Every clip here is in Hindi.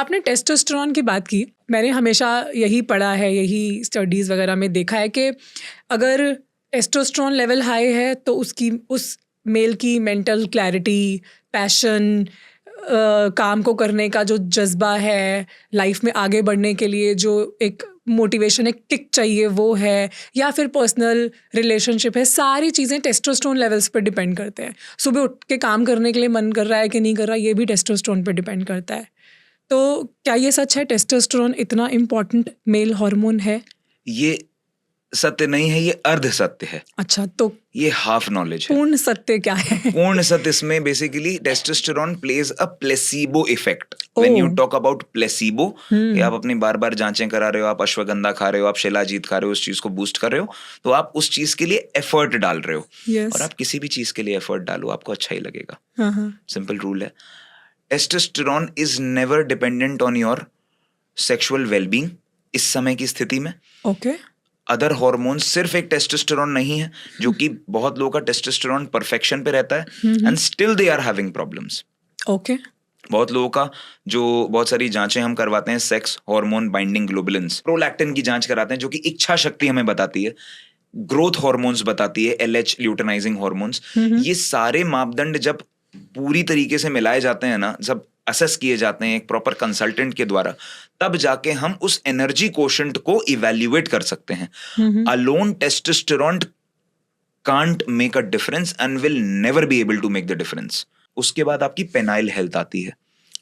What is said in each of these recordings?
आपने टेस्टोस्टेरोन की बात की, मैंने हमेशा यही पढ़ा है, यही स्टडीज़ वगैरह में देखा है कि अगर टेस्टोस्टेरोन लेवल हाई है तो उस मेल की मेंटल क्लैरिटी, पैशन, काम को करने का जो जज्बा है, लाइफ में आगे बढ़ने के लिए जो एक मोटिवेशन, एक किक चाहिए वो है, या फिर पर्सनल रिलेशनशिप है, सारी चीज़ें टेस्टोस्टेरोन लेवल्स पर डिपेंड करते हैं। सुबह उठ के काम करने के लिए मन कर रहा है कि नहीं कर रहा, ये भी टेस्टोस्टेरोन पर डिपेंड करता है। तो क्या ये सच है, टेस्टोस्टेरोन इतना इम्पोर्टेंट मेल हार्मोन है? ये सत्य नहीं है, ये अर्ध सत्य है। अच्छा, तो ये हाफ नॉलेज है। पूर्ण सत्य क्या है? पूर्ण सत्य इसमें basically testosterone plays a placebo effect. When you talk about placebo, कि आप अपनी बार बार जांचें करा रहे हो, आप अश्वगंधा खा रहे हो, आप शिलाजीत खा रहे हो, उस चीज को बूस्ट कर रहे हो, तो आप उस चीज के लिए एफर्ट डाल रहे हो। Yes. और आप किसी भी चीज के लिए एफर्ट डालो, आपको अच्छा ही लगेगा। हाँ। सिंपल रूल है। Testosterone is never dependent on your sexual wellbeing इस समय की स्थिति में। ओके। अदर हार्मोन्स, सिर्फ एक टेस्टोस्टेरोन नहीं है, जो कि बहुत लोगों का टेस्टोस्टेरोन परफेक्शन पे रहता है and still they are having problems. Okay. बहुत लोगों का जो बहुत सारी जांचें हम करवाते हैं, sex hormone binding globulins, prolactin की जांच कराते हैं जो कि इच्छा शक्ति हमें बताती है, ग्रोथ हार्मोन्स बताती है, LH ल्यूटेनाइजिंग हार्मोन्स। ये सारे मापदंड जब पूरी तरीके से मिलाए जाते हैं ना, जब असेस किए जाते हैं एक प्रॉपर कंसल्टेंट के द्वारा, तब जाके हम उस एनर्जी कोशेंट को इवैल्यूएट कर सकते हैं। Alone testosterone can't make a difference and will never be able to make the difference. उसके बाद आपकी पेनाइल हेल्थ आती है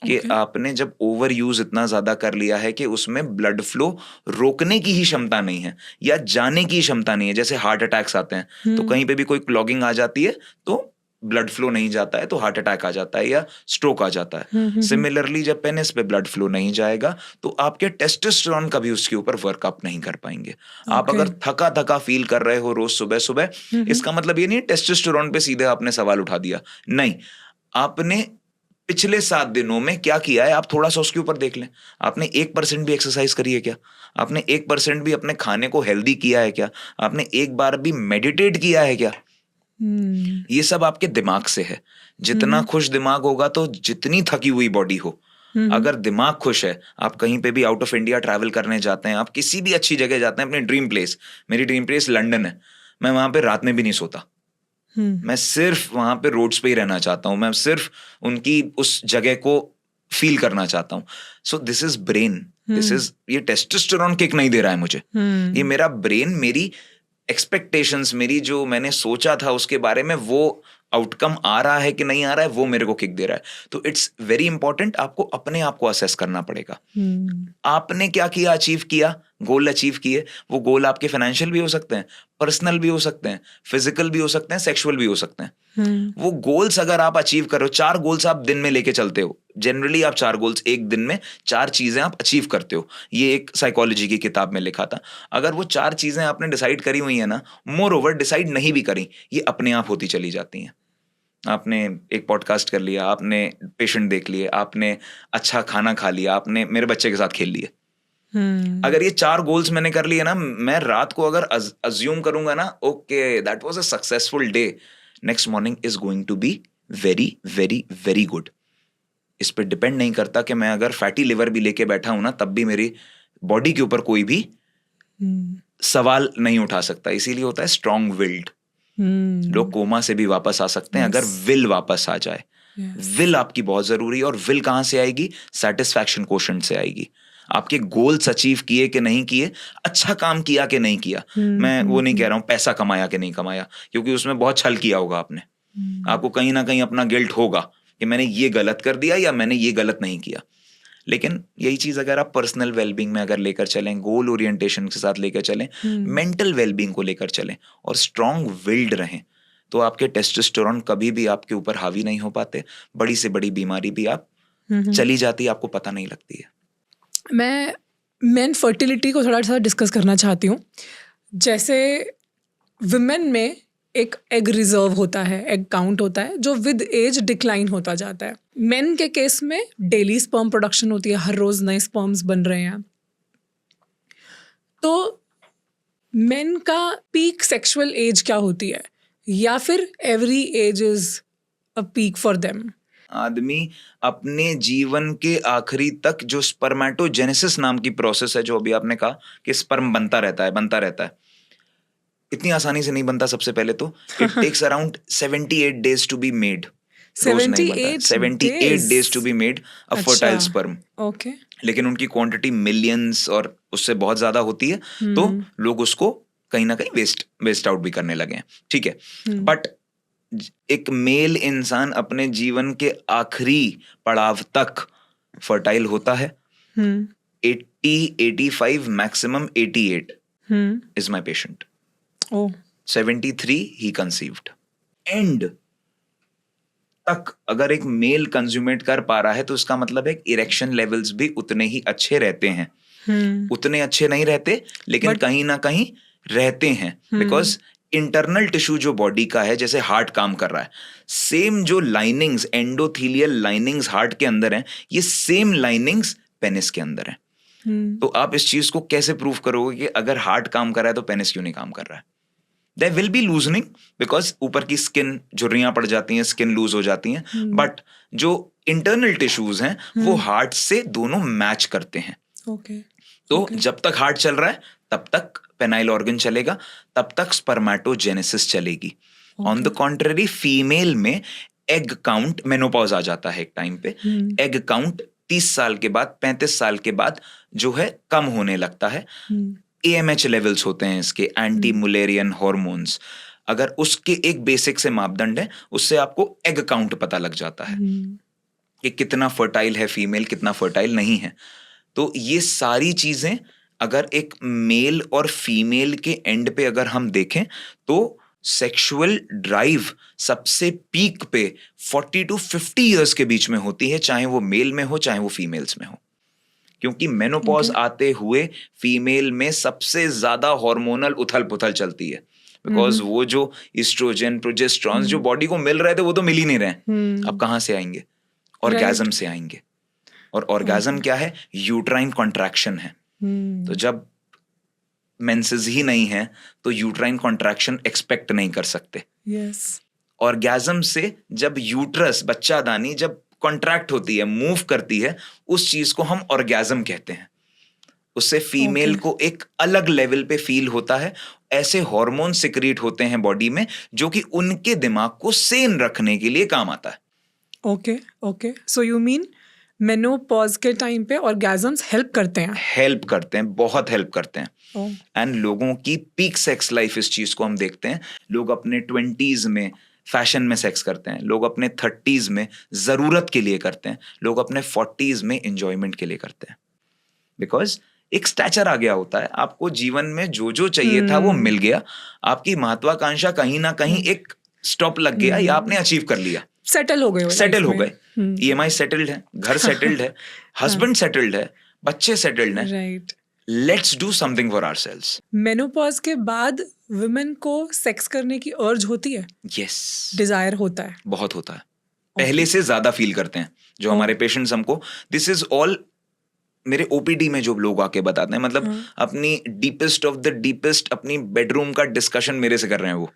कि आपने जब ओवर यूज इतना ज्यादा कर लिया है कि उसमें ब्लड फ्लो रोकने की ही क्षमता नहीं है या जाने की क्षमता नहीं है। जैसे हार्ट अटैक्स आते हैं, तो कहीं पे भी कोई क्लॉगिंग आ जाती है तो ब्लड फ्लो नहीं जाता है, तो हार्ट अटैक आ जाता है या स्ट्रोक आ जाता है। सिमिलरली जब पेनिस पे ब्लड फ्लो नहीं जाएगा तो आपके टेस्टोस्टेरोन कभी उसके ऊपर वर्कअप नहीं कर पाएंगे। आप अगर थका थका फील कर रहे हो रोज सुबह सुबह, इसका मतलब ये नहीं टेस्टोस्टेरोन पे सीधे आपने सवाल उठा दिया, नहीं। आपने पिछले 7 दिनों में क्या किया है, आप थोड़ा सा उसके ऊपर देख लें। आपने 1% भी एक्सरसाइज करी है क्या? आपने 1% भी अपने खाने को हेल्दी किया है क्या? आपने एक बार भी मेडिटेट किया है क्या? ये सब आपके दिमाग से है। जितना खुश दिमाग होगा तो जितनी थकी हुई बॉडी हो। अगर दिमाग खुश है, आप कहीं पे भी आउट ऑफ इंडिया ट्रैवल करने जाते हैं, आप किसी भी अच्छी जगह जाते हैं, अपने ड्रीम प्लेस, मेरी ड्रीम प्लेस लंदन है, मैं वहां पे रात में भी नहीं सोता। मैं सिर्फ वहां पे रोड्स पे ही रहना चाहता हूं, मैं सिर्फ उनकी उस जगह को फील करना चाहता हूं। So this is brain, this is, ये टेस्टोस्टेरोन किक नहीं दे रहा है मुझे, ये मेरा ब्रेन, मेरी एक्सपेक्टेशंस, मेरी जो मैंने सोचा था उसके बारे में वो आउटकम आ रहा है कि नहीं आ रहा है, वो मेरे को किक दे रहा है। तो इट्स वेरी इंपॉर्टेंट, आपको अपने आप को असेस करना पड़ेगा। आपने क्या किया, अचीव किया, गोल अचीव किए। वो गोल आपके फाइनेंशियल भी हो सकते हैं, पर्सनल भी हो सकते हैं, फिजिकल भी हो सकते हैं, सेक्सुअल भी हो सकते हैं। वो गोल्स अगर आप अचीव करो, 4 गोल्स आप दिन में लेके चलते हो, जनरली आप 4 गोल्स एक दिन में, 4 चीजें आप अचीव करते हो। ये एक साइकोलॉजी की किताब में लिखा था। अगर वो 4 चीजें आपने डिसाइड करी हुई है ना, मोर ओवर डिसाइड नहीं भी करी, ये अपने आप होती चली जाती हैं। आपने एक पॉडकास्ट कर लिया, आपने पेशेंट देख लिए, आपने अच्छा खाना खा लिया, आपने मेरे बच्चे के साथ खेल लिए। अगर ये 4 गोल्स मैंने कर लिए ना, मैं रात को अगर अज्यूम करूंगा ना, okay that was a successful day, next morning is going to be very very very good. इस पर डिपेंड नहीं करता कि मैं अगर फैटी लिवर भी लेके बैठा हूं ना, तब भी मेरी बॉडी के ऊपर कोई भी सवाल नहीं उठा सकता। इसीलिए होता है स्ट्रॉन्ग विल्ड। लोग कोमा से भी वापस आ सकते हैं अगर विल वापस आ जाए। विल आपकी बहुत जरूरी है। और विल कहां से आएगी? सेटिस्फैक्शन कोशेंट से आएगी। आपके गोल्स अचीव किए कि नहीं किए, अच्छा काम किया कि नहीं किया। मैं वो नहीं कह रहा हूं पैसा कमाया कि नहीं कमाया, क्योंकि उसमें बहुत छल किया होगा आपने। आपको कहीं ना कहीं अपना गिल्ट होगा कि मैंने ये गलत कर दिया या मैंने ये गलत नहीं किया। लेकिन यही चीज अगर आप पर्सनल वेलबींग में अगर लेकर चलें, गोल ओरिएंटेशन के साथ लेकर चलें, मेंटल वेलबींग को लेकर चलें और स्ट्रॉन्ग विल्ड रहें, तो आपके टेस्टोस्टेरोन कभी भी आपके ऊपर हावी नहीं हो पाते। बड़ी से बड़ी बीमारी भी आप चली जाती है, आपको पता नहीं लगती है। मैं मेन फर्टिलिटी को थोड़ा सा डिस्कस करना चाहती हूँ। जैसे विमेन में एक एग रिजर्व होता है, एग काउंट होता है, जो विद एज डिक्लाइन होता जाता है। मेन के केस में डेली स्पर्म प्रोडक्शन होती है, हर रोज नए स्पर्म्स बन रहे हैं। तो मेन का पीक सेक्सुअल एज क्या होती है, या फिर every age is a peak for them? आदमी अपने जीवन के आखिरी तक जो स्पर्मेटोजेनेसिस नाम की प्रोसेस है, जो अभी आपने कहा कि स्पर्म बनता रहता है, इतनी आसानी से नहीं बनता। सबसे पहले तो it takes around 78 days to be made. रोज नहीं बनता। 78 days to be made a fertile sperm. Okay. लेकिन उनकी क्वांटिटी मिलियंस और उससे बहुत ज्यादा होती है, तो लोग उसको कहीं ना कहीं वेस्ट आउट भी करने लगे हैं। ठीक है, बट एक मेल इंसान अपने जीवन के आखिरी पड़ाव तक फर्टाइल होता है। 80, 85, maximum 88 is my patient. 73 he conceived. And तक अगर एक मेल कंज्यूमेट कर पा रहा है तो उसका मतलब है इरेक्शन लेवल्स भी उतने ही अच्छे रहते हैं। उतने अच्छे नहीं रहते, लेकिन कहीं ना कहीं रहते हैं, बिकॉज इंटरनल टिश्यू जो बॉडी का है, जैसे हार्ट काम कर रहा है, सेम जो लाइनिंग्स, एंडोथीलियल लाइनिंग्स हार्ट के अंदर हैं, ये सेम लाइनिंग्स पेनिस के अंदर हैं। तो आप इस चीज को कैसे प्रूव करोगे कि अगर हार्ट काम कर रहा है तो पेनिस क्यों नहीं काम कर रहा है? There will be loosening because ऊपर की स्किन झुर्रियां पड़ जाती हैं, स्किन लूज हो जाती हैं, बट जो इंटरनल टिश्यूज हैं वो हार्ट से दोनों मैच करते हैं। तो जब तक हार्ट चल रहा है तब तक पेनाइल ऑर्गन चलेगा, तब तक स्पर्मेटोजेनेसिस चलेगी। ऑन द कॉन्ट्ररी फीमेल में एग काउंट, मेनोपॉज आ जाता है एक टाइम पे, एग काउंट 30 साल के बाद, 35 साल के बाद जो है कम होने लगता है। AMH लेवल्स होते हैं इसके, एंटी मुलेरियन हॉर्मोन्स। अगर उसके एक बेसिक से मापदंड है, उससे आपको एग काउंट पता लग जाता है कि कितना फर्टाइल है फीमेल, कितना फर्टाइल नहीं है। तो ये सारी चीजें अगर एक मेल और फीमेल के एंड पे अगर हम देखें तो सेक्सुअल ड्राइव सबसे पीक पे 40 to 50 years के बीच में होती है, चाहे वो मेल में हो चाहे वो फीमेल्स में हो। क्योंकि मेनोपॉज आते हुए फीमेल में सबसे ज्यादा हार्मोनल उथल पुथल चलती है, बिकॉज वो जो इस्ट्रोजन, प्रोजेस्टेरॉन जो बॉडी को मिल रहे थे वो तो मिल ही नहीं रहे। अब कहां से आएंगे? ऑर्गेज्म से आएंगे। और ऑर्गेज्म क्या है? यूट्राइन कॉन्ट्रैक्शन है। तो जब मेंसेस ही नहीं है तो यूट्राइन कॉन्ट्रैक्शन एक्सपेक्ट नहीं कर सकते। ऑर्गेज्म से जब यूट्रस, बच्चादानी जब कॉन्ट्रैक्ट होती है, मूव करती है, उस चीज को हम ऑर्गेज्म कहते हैं। उससे फीमेल को एक अलग लेवल पे फील होता है। ऐसे हार्मोन सिक्रीट होते हैं बॉडी में जो कि उनके दिमाग को सेन रखने के लिए काम आता है। Okay, so you mean menopause के टाइम पे ऑर्गेजम्स हेल्प करते हैं? बहुत हेल्प करते हैं। एंड लोगों की पीक सेक्स लाइफ, इस चीज को हम देखते हैं। लोग अपने 20s में फैशन में सेक्स करते हैं, लोग अपने 30s में जरूरत के लिए करते हैं, लोग अपने 40s में एंजॉयमेंट के लिए करते हैं। बिकॉज एक स्टैचर आ गया होता है, आपको जीवन में जो जो चाहिए था वो मिल गया, आपकी महत्वाकांक्षा कहीं ना कहीं एक स्टॉप लग गया या आपने अचीव कर लिया, सेटल हो गए। EMI सेटल्ड है, घर सेटल्ड है, हस्बैंड सेटल्ड है, बच्चे सेटल्ड हैं। Right. Let's do something for ourselves. Menopause के बाद वुमेन को सेक्स करने की अर्ज होती है? यस, डिजायर होता है, बहुत होता है। पहले से ज्यादा फील करते हैं जो हमारे पेशेंट्स हमको। दिस इज ऑल मेरे OPD में जो लोग आके बताते हैं, मतलब अपनी डीपेस्ट ऑफ द डीपेस्ट अपनी बेडरूम का डिस्कशन मेरे से कर रहे हैं वो।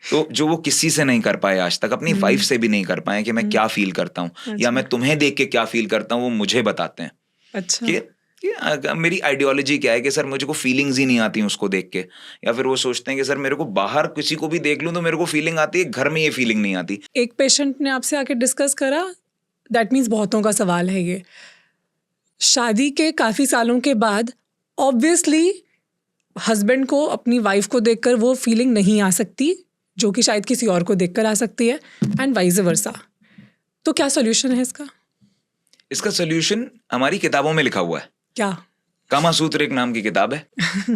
तो जो वो किसी से नहीं कर पाए आज तक, अपनी वाइफ से भी नहीं कर पाए कि मैं क्या फील करता हूँ या मैं तुम्हें देख के क्या फील करता हूँ, वो मुझे बताते हैं। अच्छा। कि मेरी आइडियोलॉजी क्या है कि सर मुझे को फीलिंग्स ही नहीं आती उसको देख के, या फिर वो सोचते हैं कि सर मेरे को बाहर किसी को भी देख लूं तो मेरे को फीलिंग आती है, घर में ये फीलिंग नहीं आती। एक पेशेंट ने आपसे आके डिस्कस करा, दैट मीन्स बहुतों का सवाल है ये, शादी के काफ़ी सालों के बाद ऑब्वियसली हस्बैंड को अपनी वाइफ को देखकर वो फीलिंग नहीं आ सकती जो कि शायद किसी और को देखकर आ सकती है, एंड वाइस वर्सा। तो क्या सोल्यूशन है इसका? इसका सोल्यूशन हमारी किताबों में लिखा हुआ है। क्या? कामासूत्र एक नाम की किताब है।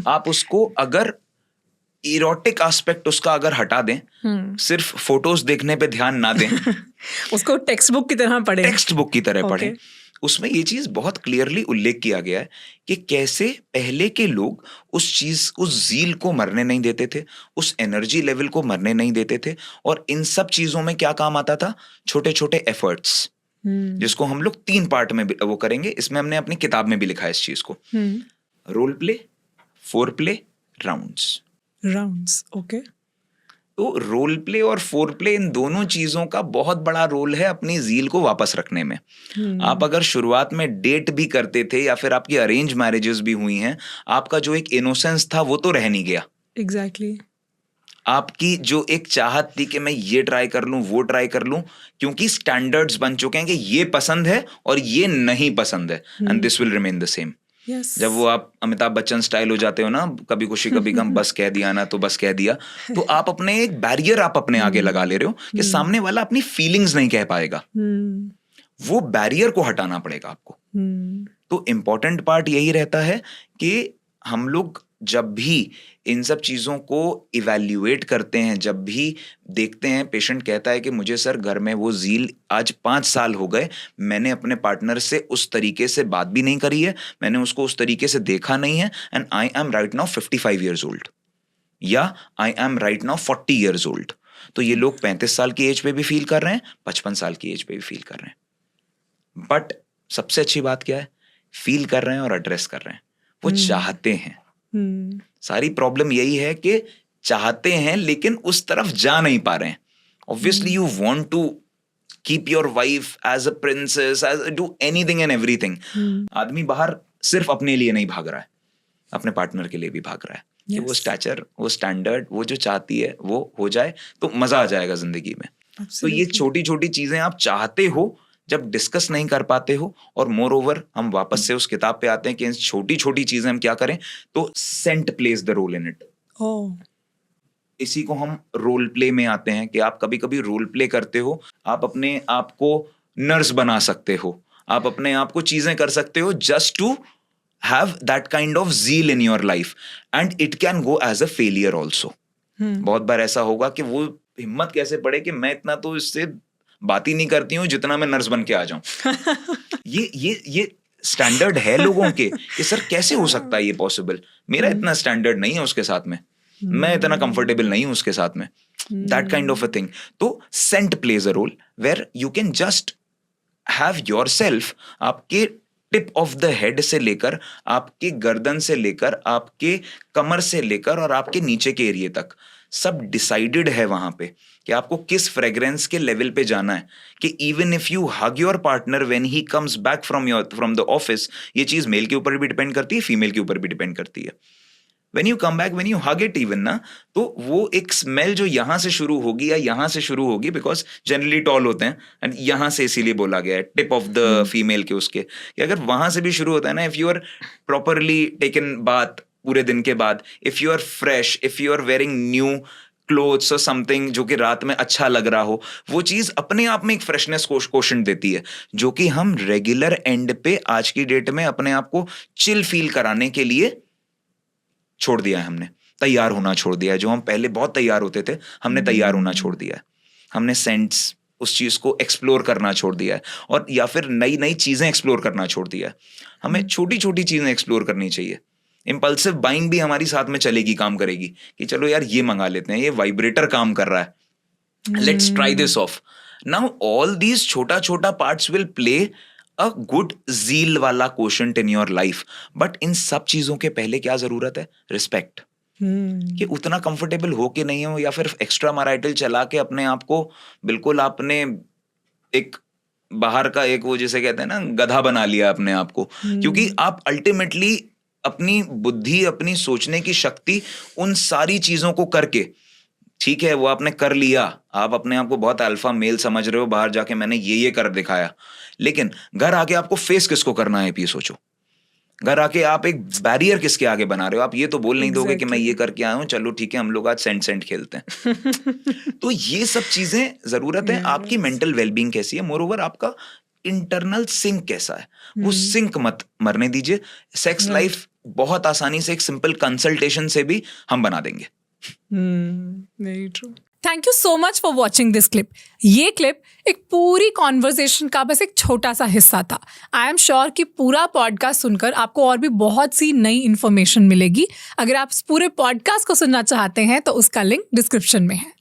आप उसको अगर इरोटिक एस्पेक्ट उसका अगर हटा दें, सिर्फ फोटोज देखने पे ध्यान ना दें, उसको टेक्स्ट बुक की तरह पढ़ें, टेक्स्ट बुक की तरह पढ़ें, उसमें ये चीज बहुत क्लियरली उल्लेख किया गया है कि कैसे पहले के लोग उस चीज, उस जील को मरने नहीं देते थे, उस एनर्जी लेवल को मरने नहीं देते थे। और इन सब चीजों में क्या काम आता था? छोटे छोटे एफर्ट्स, जिसको हम लोग 3 पार्ट में वो करेंगे। इसमें हमने अपनी किताब में भी लिखा है इस चीज को। Role play, foreplay, rounds. Okay. तो रोल प्ले और फोर प्ले, इन दोनों चीजों का बहुत बड़ा रोल है अपनी जील को वापस रखने में। आप अगर शुरुआत में डेट भी करते थे या फिर आपकी अरेंज मैरिजेस भी हुई हैं, आपका जो एक इनोसेंस था वो तो रह नहीं गया। एग्जैक्टली। आपकी जो एक चाहत थी कि मैं ये ट्राई कर लूं, वो ट्राई कर लूं, क्योंकि स्टैंडर्ड्स बन चुके हैं कि ये पसंद है और ये नहीं पसंद है, and this will remain the same. Yes. जब वो आप अमिताभ बच्चन स्टाइल हो जाते हो ना, कभी खुशी कभी गम, बस कह दिया ना तो बस कह दिया, तो आप अपने एक बैरियर आप अपने आगे लगा ले रहे हो कि सामने वाला अपनी फीलिंग्स नहीं कह पाएगा। वो बैरियर को हटाना पड़ेगा आपको। तो इम्पोर्टेंट पार्ट यही रहता है कि हम लोग जब भी इन सब चीज़ों को इवैल्यूएट करते हैं, जब भी देखते हैं पेशेंट कहता है कि मुझे सर घर में वो जील आज 5 साल हो गए, मैंने अपने पार्टनर से उस तरीके से बात भी नहीं करी है, मैंने उसको उस तरीके से देखा नहीं है, and I am right now 55 years old या I am right now 40 years old. तो ये लोग 35 साल की एज पे भी फील कर रहे हैं, 55 साल की एज पे भी फील कर रहे हैं। बट सबसे अच्छी बात क्या है, फील कर रहे हैं और एड्रेस कर रहे हैं, वो चाहते हैं। सारी प्रॉब्लम यही है कि चाहते हैं लेकिन उस तरफ जा नहीं पा रहे हैं। Obviously you want to keep your wife as a princess, as do anything and everything. आदमी बाहर सिर्फ अपने लिए नहीं भाग रहा है, अपने पार्टनर के लिए भी भाग रहा है कि वो स्टैचर, वो स्टैंडर्ड, वो जो चाहती है वो हो जाए तो मजा आ जाएगा जिंदगी में। तो ये छोटी छोटी चीजें आप चाहते हो, जब डिस्कस नहीं कर पाते हो, और मोर ओवर हम वापस से उस किताब पे आते हैं कि इन छोटी छोटी चीजें हम क्या करें, तो Saint plays the role in it. इसी को हम रोल प्ले में आते हैं कि आप कभी कभी रोल प्ले करते हो, आप अपने आप को नर्स बना सकते हो, आप अपने आप को चीजें कर सकते हो just to have that kind of zeal in your life, and it can go as a failure also. बहुत बार ऐसा होगा कि वो हिम्मत कैसे पड़े कि मैं इतना तो इससे बात ही नहीं करती हूँ जितना मैं नर्स बन के आ जाऊं। ये स्टैंडर्ड है लोगों के कि सर कैसे हो सकता है ये पॉसिबल, मेरा इतना स्टैंडर्ड नहीं है उसके साथ में, मैं इतना कंफर्टेबल नहीं हूं उसके साथ में, that kind of a thing. तो Saint plays a role where you can just have yourself, आपके टिप ऑफ द हेड से लेकर, आपके गर्दन से लेकर, आपके कमर से लेकर और आपके नीचे के एरिया तक सब डिसाइडेड है वहां पे कि आपको किस फ्रेग्रेंस के लेवल पे जाना है। कि even if you hug your partner when he comes back from the office, ये चीज मेल के ऊपर भी डिपेंड करती है, फीमेल के ऊपर भी डिपेंड करती है। When you come back, when you hug it even ना, तो वो एक स्मेल जो यहां से शुरू होगी या यहां से शुरू होगी, बिकॉज जनरली टॉल होते हैं एंड यहां से इसीलिए बोला गया है टिप ऑफ द फीमेल के उसके, कि अगर वहां से भी शुरू होता है ना, if you are properly taken bath पूरे दिन के बाद, if you are fresh, if you are wearing new clothes और समथिंग जो कि रात में अच्छा लग रहा हो, वो चीज अपने आप में एक फ्रेशनेस कोशेंट देती है, जो कि हम रेगुलर एंड पे आज की डेट में अपने आप को चिल फील कराने के लिए छोड़ दिया है। हमने तैयार होना छोड़ दिया है। जो हम पहले बहुत तैयार होते थे, हमने तैयार होना छोड़ दिया है। हमने सेंट्स, उस चीज को एक्सप्लोर करना छोड़ दिया है, और या फिर नई नई चीजें एक्सप्लोर करना छोड़ दिया है। हमें छोटी छोटी चीजें एक्सप्लोर करनी चाहिए। इंपल्सिव बाइंग भी हमारी साथ में चलेगी, काम करेगी कि चलो यार ये मंगा लेते हैं, ये वाइब्रेटर काम कर रहा है, let's try this off. Now all these छोटा छोटा parts will play a good zeal वाला quotient in your life. But इन सब चीजों के पहले क्या जरूरत है? रिस्पेक्ट। कि उतना कंफर्टेबल हो के नहीं हो, या फिर एक्स्ट्रा मैरिटल चला के अपने आप को बिल्कुल आपने एक बाहर का एक वो जैसे कहते हैं ना गधा बना लिया अपने आप को। क्योंकि आप अल्टीमेटली अपनी बुद्धि, अपनी सोचने की शक्ति उन सारी चीजों को करके, ठीक है वो आपने कर लिया, आप अपने आप को बहुत अल्फा मेल समझ रहे हो, बाहर जाके मैंने ये कर दिखाया, लेकिन घर आके आपको फेस किसको करना है ये सोचो। घर आके आप एक बैरियर किसके आगे बना रहे हो? आप ये तो बोल नहीं दोगे कि मैं ये करके आया हूं, चलो ठीक है हम लोग आज सेंट खेलते हैं। तो ये सब चीजें जरूरत है। आपकी मेंटल वेलबींग कैसी है, मोर ओवर आपका इंटरनल सिंक कैसा है, वो सिंक मत मरने दीजिए। सेक्स लाइफ बहुत आसानी से एक सिंपल कंसल्टेशन से भी हम बना देंगे। Very true. Thank you so much for watching this clip. ये क्लिप एक पूरी कॉन्वर्सेशन का बस एक छोटा सा हिस्सा था। आई एम श्योर कि पूरा पॉडकास्ट सुनकर आपको और भी बहुत सी नई इन्फॉर्मेशन मिलेगी। अगर आप इस पूरे पॉडकास्ट को सुनना चाहते हैं तो उसका लिंक डिस्क्रिप्शन में है।